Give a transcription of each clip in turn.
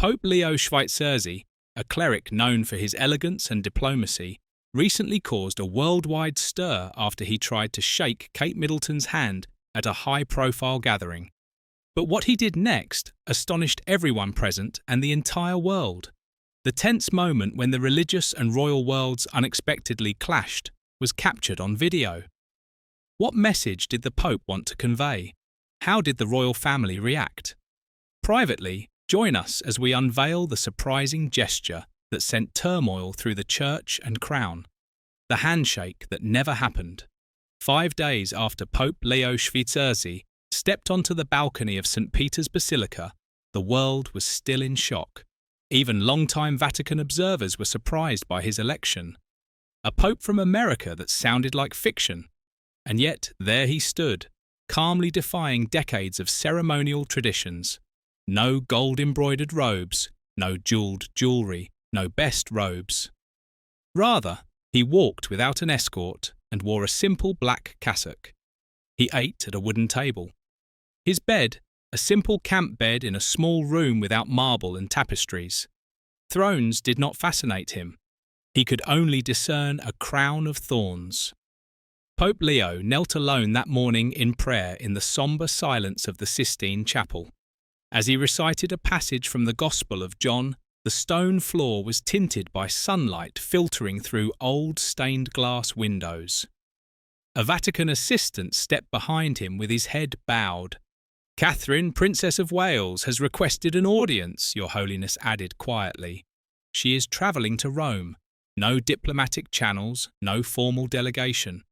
Pope Leo XIV, a cleric known for his elegance and diplomacy, recently caused a worldwide stir after he tried to shake Kate Middleton's hand at a high-profile gathering. But what he did next astonished everyone present and the entire world. The tense moment when the religious and royal worlds unexpectedly clashed was captured on video. What message did the Pope want to convey? How did the royal family react? Privately, join us as we unveil the surprising gesture that sent turmoil through the church and crown. The handshake that never happened. 5 days after Pope Leo XIV stepped onto the balcony of St. Peter's Basilica, the world was still in shock. Even longtime Vatican observers were surprised by his election. A pope from America that sounded like fiction. And yet there he stood, calmly defying decades of ceremonial traditions. No gold-embroidered robes, no jeweled jewelry, no best robes. Rather, he walked without an escort and wore a simple black cassock. He ate at a wooden table. His bed, a simple camp bed in a small room without marble and tapestries. Thrones did not fascinate him. He could only discern a crown of thorns. Pope Leo knelt alone that morning in prayer in the sombre silence of the Sistine Chapel. As he recited a passage from the Gospel of John, the stone floor was tinted by sunlight filtering through old stained glass windows. A Vatican assistant stepped behind him with his head bowed. "Catherine, Princess of Wales, has requested an audience," Your Holiness added quietly. "She is travelling to Rome. No diplomatic channels, no formal delegation."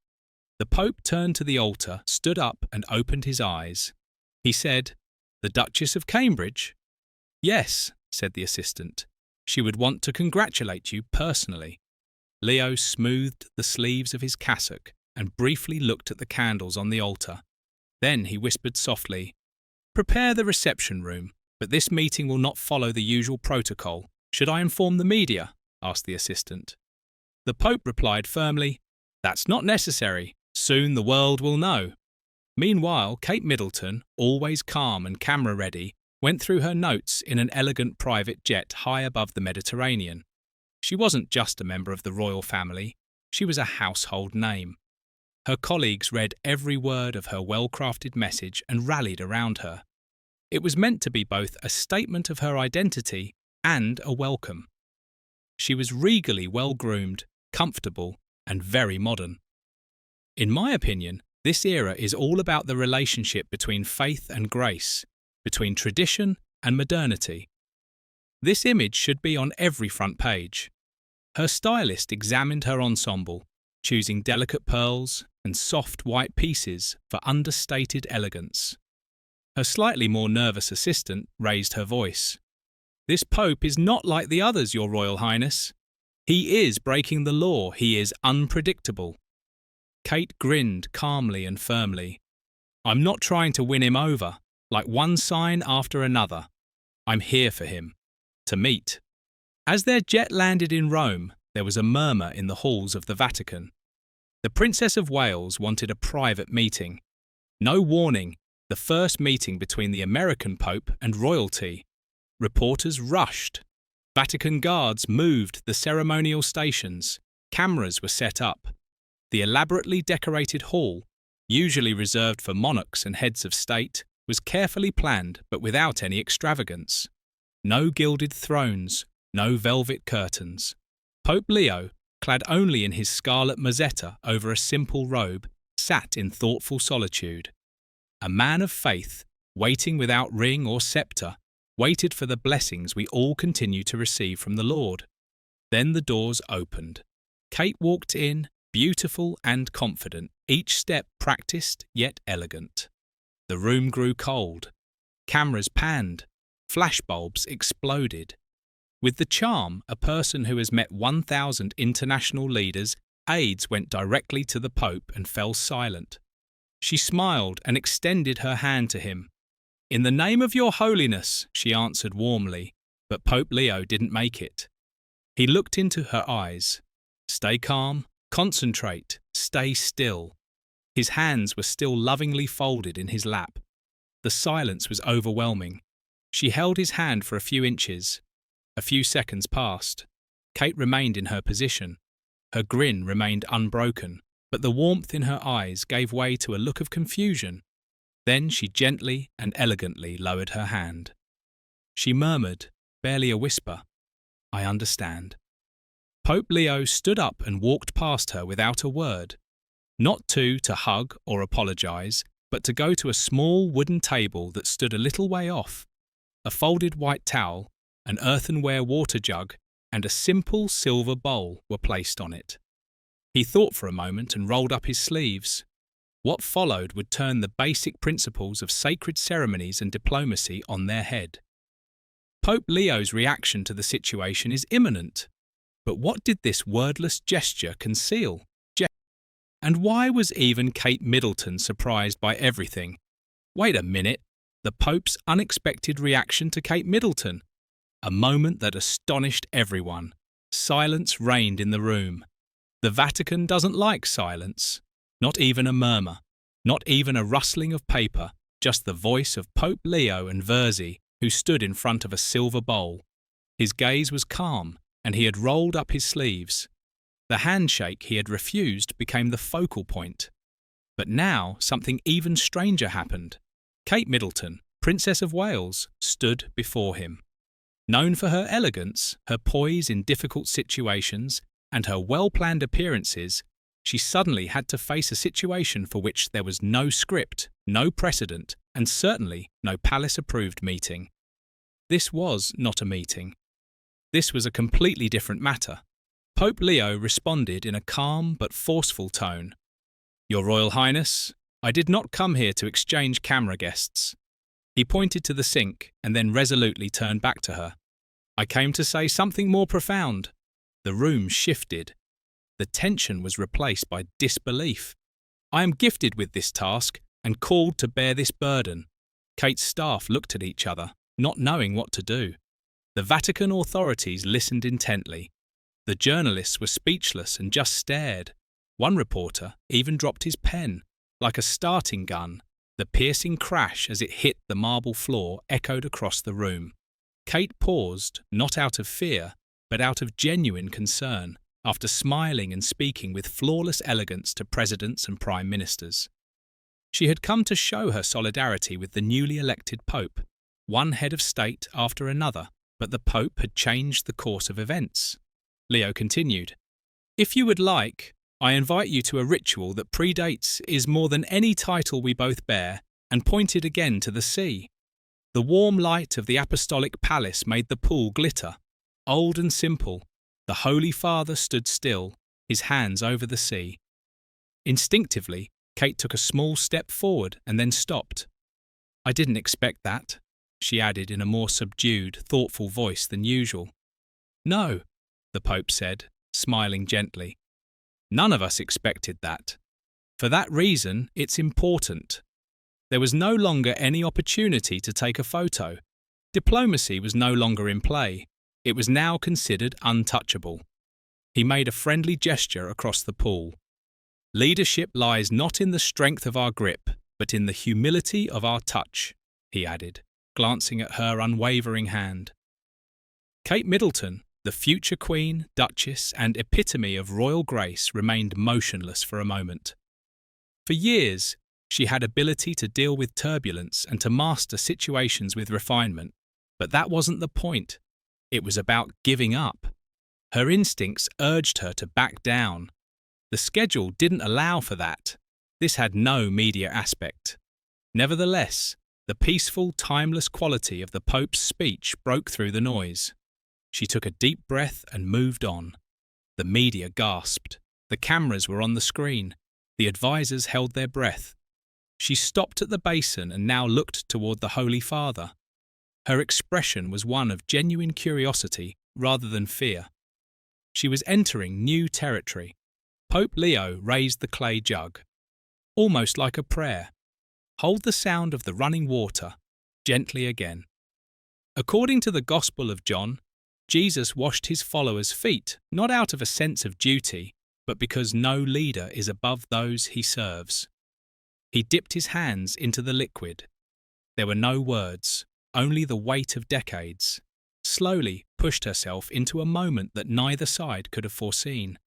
The Pope turned to the altar, stood up and opened his eyes. He said, "The Duchess of Cambridge?" "Yes," said the assistant. "She would want to congratulate you personally." Leo smoothed the sleeves of his cassock and briefly looked at the candles on the altar. Then he whispered softly, "Prepare the reception room, but this meeting will not follow the usual protocol. Should I inform the media?" asked the assistant. The Pope replied firmly, "That's not necessary. Soon the world will know." Meanwhile, Kate Middleton, always calm and camera-ready, went through her notes in an elegant private jet high above the Mediterranean. She wasn't just a member of the royal family, she was a household name. Her colleagues read every word of her well-crafted message and rallied around her. It was meant to be both a statement of her identity and a welcome. She was regally well-groomed, comfortable, and very modern. In my opinion, this era is all about the relationship between faith and grace, between tradition and modernity. This image should be on every front page. Her stylist examined her ensemble, choosing delicate pearls and soft white pieces for understated elegance. Her slightly more nervous assistant raised her voice. "This Pope is not like the others, Your Royal Highness. He is breaking the law. He is unpredictable." Kate grinned calmly and firmly. "I'm not trying to win him over, like one sign after another. I'm here for him. To meet." As their jet landed in Rome, there was a murmur in the halls of the Vatican. The Princess of Wales wanted a private meeting. No warning, the first meeting between the American Pope and royalty. Reporters rushed. Vatican guards moved the ceremonial stations. Cameras were set up. The elaborately decorated hall, usually reserved for monarchs and heads of state, was carefully planned but without any extravagance. No gilded thrones, no velvet curtains. Pope Leo, clad only in his scarlet mozzetta over a simple robe, sat in thoughtful solitude. A man of faith, waiting without ring or sceptre, waited for the blessings we all continue to receive from the Lord. Then the doors opened. Kate walked in, beautiful and confident, each step practiced yet elegant. The room grew cold. Cameras panned. Flashbulbs exploded. With the charm a person who has met 1,000 international leaders, aides went directly to the Pope and fell silent. She smiled and extended her hand to him. "In the name of Your Holiness," she answered warmly, but Pope Leo didn't make it. He looked into her eyes. "Stay calm, concentrate, stay still." His hands were still lovingly folded in his lap. The silence was overwhelming. She held his hand for a few inches. A few seconds passed. Kate remained in her position. Her grin remained unbroken, but the warmth in her eyes gave way to a look of confusion. Then she gently and elegantly lowered her hand. She murmured, barely a whisper, "I understand." Pope Leo stood up and walked past her without a word, not to hug or apologize, but to go to a small wooden table that stood a little way off. A folded white towel, an earthenware water jug, and a simple silver bowl were placed on it. He thought for a moment and rolled up his sleeves. What followed would turn the basic principles of sacred ceremonies and diplomacy on their head. Pope Leo's reaction to the situation is imminent. But what did this wordless gesture conceal? And why was even Kate Middleton surprised by everything? Wait a minute, the Pope's unexpected reaction to Kate Middleton. A moment that astonished everyone. Silence reigned in the room. The Vatican doesn't like silence. Not even a murmur. Not even a rustling of paper. Just the voice of Pope Leo and Verzi, who stood in front of a silver bowl. His gaze was calm, and he had rolled up his sleeves. The handshake he had refused became the focal point. But now something even stranger happened. Kate Middleton, Princess of Wales, stood before him. Known for her elegance, her poise in difficult situations, and her well-planned appearances, she suddenly had to face a situation for which there was no script, no precedent, and certainly no palace-approved meeting. This was not a meeting. This was a completely different matter. Pope Leo responded in a calm but forceful tone. "Your Royal Highness, I did not come here to exchange camera guests." He pointed to the sink and then resolutely turned back to her. "I came to say something more profound." The room shifted. The tension was replaced by disbelief. "I am gifted with this task and called to bear this burden." Kate's staff looked at each other, not knowing what to do. The Vatican authorities listened intently. The journalists were speechless and just stared. One reporter even dropped his pen. Like a starting gun, the piercing crash as it hit the marble floor echoed across the room. Kate paused, not out of fear, but out of genuine concern, after smiling and speaking with flawless elegance to presidents and prime ministers. She had come to show her solidarity with the newly elected Pope, one head of state after another, but the Pope had changed the course of events. Leo continued, "If you would like, I invite you to a ritual that predates is more than any title we both bear, and pointed again to the sea. The warm light of the apostolic palace made the pool glitter. Old and simple, the Holy Father stood still, his hands over the sea." Instinctively, Kate took a small step forward and then stopped. "I didn't expect that," she added in a more subdued, thoughtful voice than usual. "No," the Pope said, smiling gently. "None of us expected that. For that reason, it's important." There was no longer any opportunity to take a photo. Diplomacy was no longer in play. It was now considered untouchable. He made a friendly gesture across the pool. "Leadership lies not in the strength of our grip, but in the humility of our touch," he added, glancing at her unwavering hand. Kate Middleton, the future Queen, Duchess, and epitome of royal grace, remained motionless for a moment. For years, she had ability to deal with turbulence and to master situations with refinement, but that wasn't the point. It was about giving up. Her instincts urged her to back down. The schedule didn't allow for that. This had no media aspect. Nevertheless, the peaceful, timeless quality of the Pope's speech broke through the noise. She took a deep breath and moved on. The media gasped. The cameras were on the screen. The advisors held their breath. She stopped at the basin and now looked toward the Holy Father. Her expression was one of genuine curiosity rather than fear. She was entering new territory. Pope Leo raised the clay jug. Almost like a prayer. Hold the sound of the running water, gently again. According to the Gospel of John, Jesus washed his followers' feet, not out of a sense of duty, but because no leader is above those he serves. He dipped his hands into the liquid. There were no words, only the weight of decades, slowly pushed herself into a moment that neither side could have foreseen.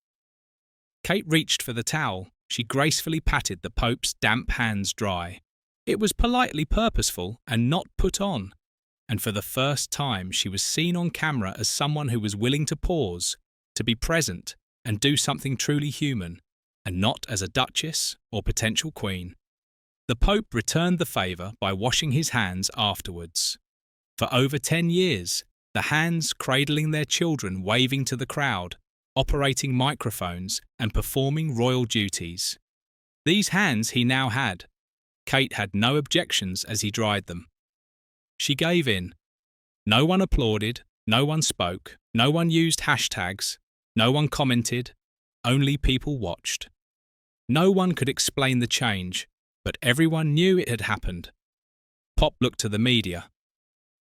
Kate reached for the towel. She gracefully patted the Pope's damp hands dry. It was politely purposeful and not put on, and for the first time she was seen on camera as someone who was willing to pause, to be present and do something truly human, and not as a duchess or potential queen. The Pope returned the favour by washing his hands afterwards. For over 10 years, the hands cradling their children, waving to the crowd, operating microphones and performing royal duties. These hands he now had. Kate had no objections as he dried them. She gave in. No one applauded, no one spoke, no one used hashtags, no one commented, only people watched. No one could explain the change, but everyone knew it had happened. Pop looked to the media.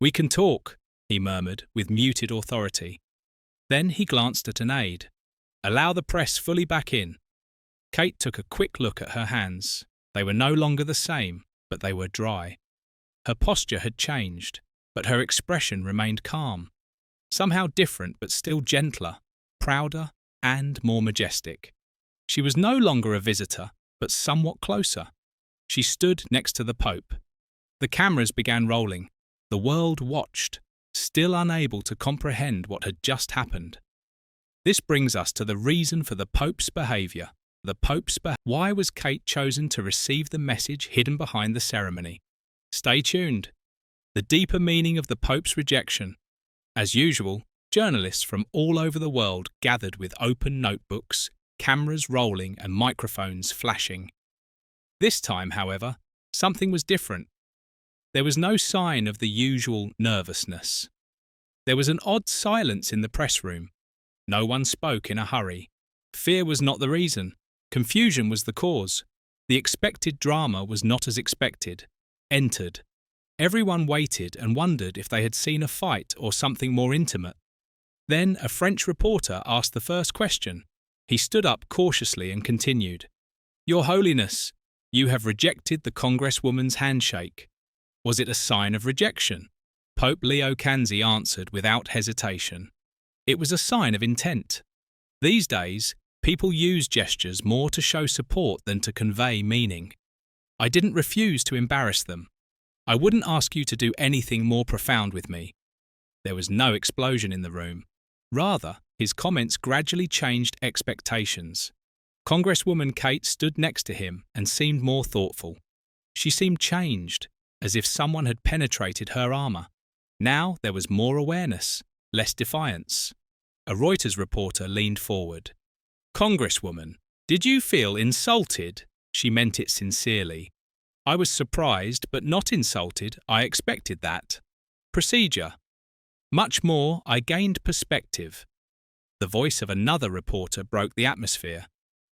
"We can talk," he murmured with muted authority. Then he glanced at an aide. "Allow the press fully back in." Kate took a quick look at her hands. They were no longer the same, but they were dry. Her posture had changed, but her expression remained calm. Somehow different, but still gentler, prouder, and more majestic. She was no longer a visitor, but somewhat closer. She stood next to the Pope. The cameras began rolling. The world watched, still unable to comprehend what had just happened. This brings us to the reason for the Pope's behaviour. Why was Kate chosen to receive the message hidden behind the ceremony? Stay tuned. The deeper meaning of the Pope's rejection. As usual, journalists from all over the world gathered with open notebooks, cameras rolling and microphones flashing. This time, however, something was different. There was no sign of the usual nervousness. There was an odd silence in the press room. No one spoke in a hurry. Fear was not the reason. Confusion was the cause. The expected drama was not as expected. Entered. Everyone waited and wondered if they had seen a fight or something more intimate. Then a French reporter asked the first question. He stood up cautiously and continued. "Your Holiness, you have rejected the Congresswoman's handshake. Was it a sign of rejection?" Pope Leo XIV answered without hesitation. It was a sign of intent. These days, people use gestures more to show support than to convey meaning. I didn't refuse to embarrass them. I wouldn't ask you to do anything more profound with me. There was no explosion in the room. Rather, his comments gradually changed expectations. Congresswoman Kate stood next to him and seemed more thoughtful. She seemed changed, as if someone had penetrated her armour. Now there was more awareness, less defiance. A Reuters reporter leaned forward. "Congresswoman, did you feel insulted?" She meant it sincerely. "I was surprised, but not insulted. I expected that." Procedure. "Much more, I gained perspective." The voice of another reporter broke the atmosphere.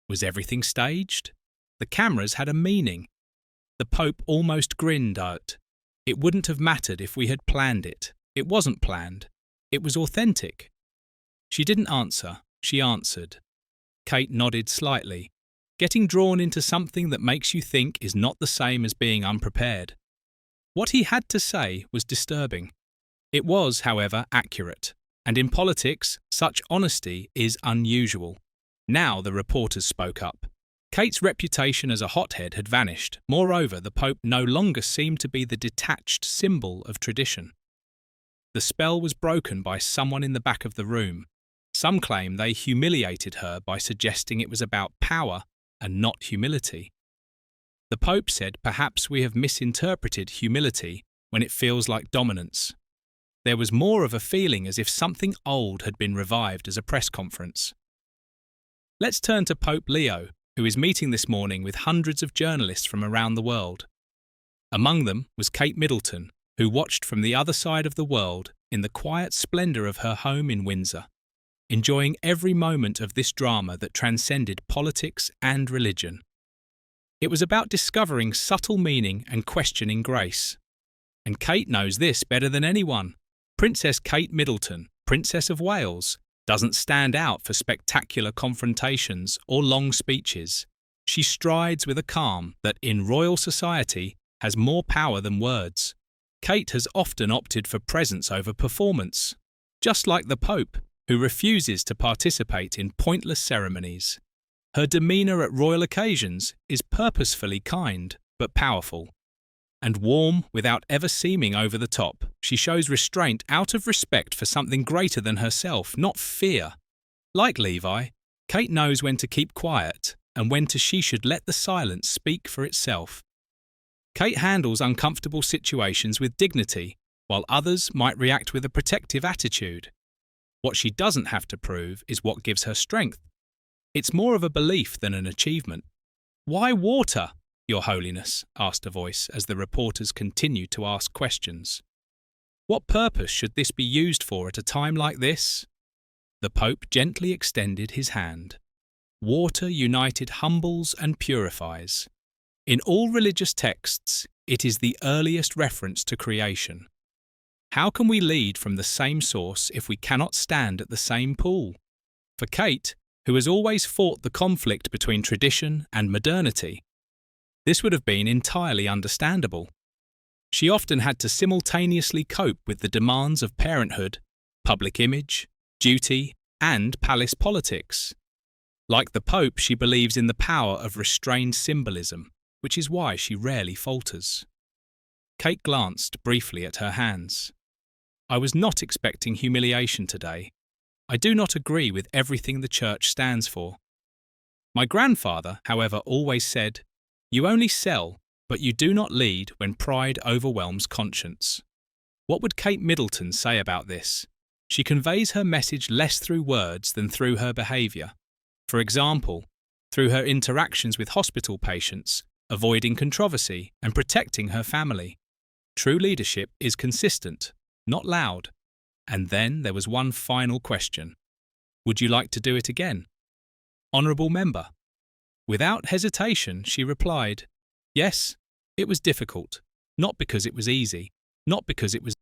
Was everything staged? The cameras had a meaning. The Pope almost grinned out. It wouldn't have mattered if we had planned it. It wasn't planned. It was authentic. She didn't answer. She answered. Kate nodded slightly. Getting drawn into something that makes you think is not the same as being unprepared. What he had to say was disturbing. It was, however, accurate. And in politics, such honesty is unusual. Now the reporters spoke up. Kate's reputation as a hothead had vanished. Moreover, the Pope no longer seemed to be the detached symbol of tradition. The spell was broken by someone in the back of the room. Some claim they humiliated her by suggesting it was about power and not humility. The Pope said perhaps we have misinterpreted humility when it feels like dominance. There was more of a feeling as if something old had been revived as a press conference. Let's turn to Pope Leo, who is meeting this morning with hundreds of journalists from around the world. Among them was Kate Middleton, who watched from the other side of the world in the quiet splendour of her home in Windsor, enjoying every moment of this drama that transcended politics and religion. It was about discovering subtle meaning and questioning grace. And Kate knows this better than anyone. Princess Kate Middleton, Princess of Wales, doesn't stand out for spectacular confrontations or long speeches. She strides with a calm that, in royal society, has more power than words. Kate has often opted for presence over performance, just like the Pope, who refuses to participate in pointless ceremonies. Her demeanour at royal occasions is purposefully kind but powerful. And warm without ever seeming over the top, she shows restraint out of respect for something greater than herself, not fear. Like Levi, Kate knows when to keep quiet and when she should let the silence speak for itself. Kate handles uncomfortable situations with dignity, while others might react with a protective attitude. What she doesn't have to prove is what gives her strength. It's more of a belief than an achievement. "Why water, Your Holiness?" asked a voice as the reporters continued to ask questions. "What purpose should this be used for at a time like this?" The Pope gently extended his hand. Water united humbles and purifies. In all religious texts, it is the earliest reference to creation. How can we lead from the same source if we cannot stand at the same pool? For Kate, who has always fought the conflict between tradition and modernity, this would have been entirely understandable. She often had to simultaneously cope with the demands of parenthood, public image, duty, and palace politics. Like the Pope, she believes in the power of restrained symbolism, which is why she rarely falters. Kate glanced briefly at her hands. "I was not expecting humiliation today. I do not agree with everything the Church stands for. My grandfather, however, always said, 'You only sell, but you do not lead when pride overwhelms conscience.'" What would Kate Middleton say about this? She conveys her message less through words than through her behaviour. For example, through her interactions with hospital patients, avoiding controversy and protecting her family. True leadership is consistent, not loud. And then there was one final question. "Would you like to do it again?" "Honourable member." Without hesitation, she replied, "Yes, it was difficult, not because it was easy, not because it was